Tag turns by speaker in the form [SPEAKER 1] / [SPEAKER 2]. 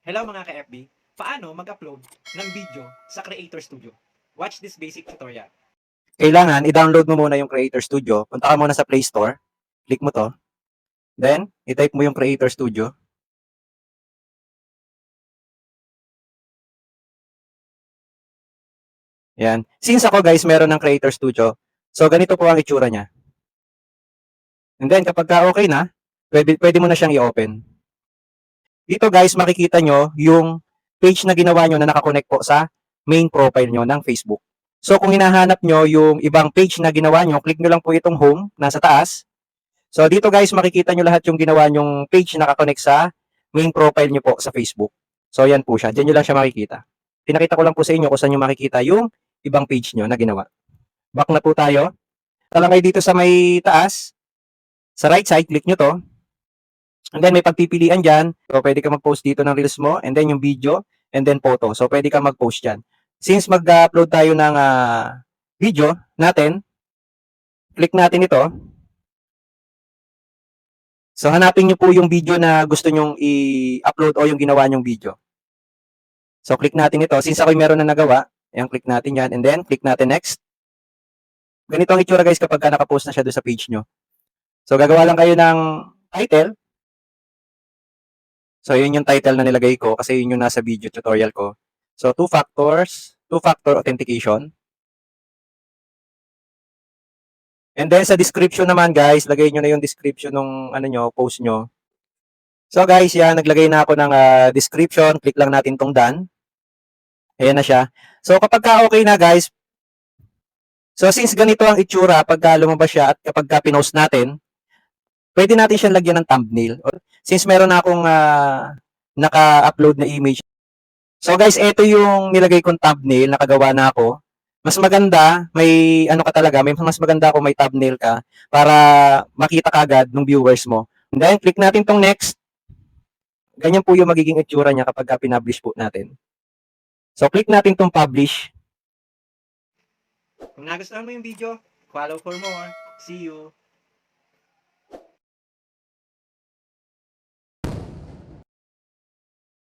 [SPEAKER 1] Hello mga ka-FB! Paano mag-upload ng video sa Creator Studio? Watch this basic tutorial. Kailangan i-download mo muna yung Creator Studio. Punta ka muna sa Play Store. Click mo to. Then, i-type mo yung Creator Studio. Yan. Since ako guys, meron ng Creator Studio. So, ganito po ang itsura niya. And then, kapag okay na, pwede mo na siyang i-open. Dito guys, makikita nyo yung page na ginawa nyo na nakakonect po sa main profile nyo ng Facebook. So kung hinahanap nyo yung ibang page na ginawa nyo, click nyo lang po itong home, nasa taas. So dito guys, makikita nyo lahat yung ginawa nyong page na nakakonect sa main profile nyo po sa Facebook. So yan po siya, dyan nyo lang siya makikita. Pinakita ko lang po sa inyo kung saan nyo makikita yung ibang page nyo na ginawa. Back na po tayo. Talangay dito sa may taas. Sa right side, click nyo to. And then may pagpipilian dyan. So pwede ka mag-post dito ng reels mo. And then yung video. And then photo. So pwede ka mag-post dyan. Since mag-upload tayo ng video natin, click natin ito. So hanapin nyo po yung video na gusto nyong i-upload o yung ginawa nyong video. So click natin ito. Since ako'y meron na nagawa, ayan, click natin yan. And then click natin next. Ganito ang itsura guys kapag nakapost na siya doon sa page nyo. So gagawa lang kayo ng title. So, yun yung title na nilagay ko kasi yun yung nasa video tutorial ko. So, two-factor authentication. And then, sa description naman, guys, lagay nyo na yung description ng post nyo. So, guys, yan, naglagay na ako ng description. Click lang natin tong done. Ayan na siya. So, kapag okay na, guys, so, since ganito ang itsura, pagka lumabas siya at kapag pinost natin, pwede natin siyang lagyan ng thumbnail. Since meron na akong naka-upload na image. So guys, ito yung nilagay kong thumbnail, nakagawa na ako. Mas maganda, may ano ka talaga, mas maganda kung may thumbnail ka para makita kagad ng viewers mo. And then, click natin tong next. Ganyan po yung magiging itsura niya kapag pinablish po natin. So, click natin tong publish. Kung nagustuhan mo yung video, follow for more. See you!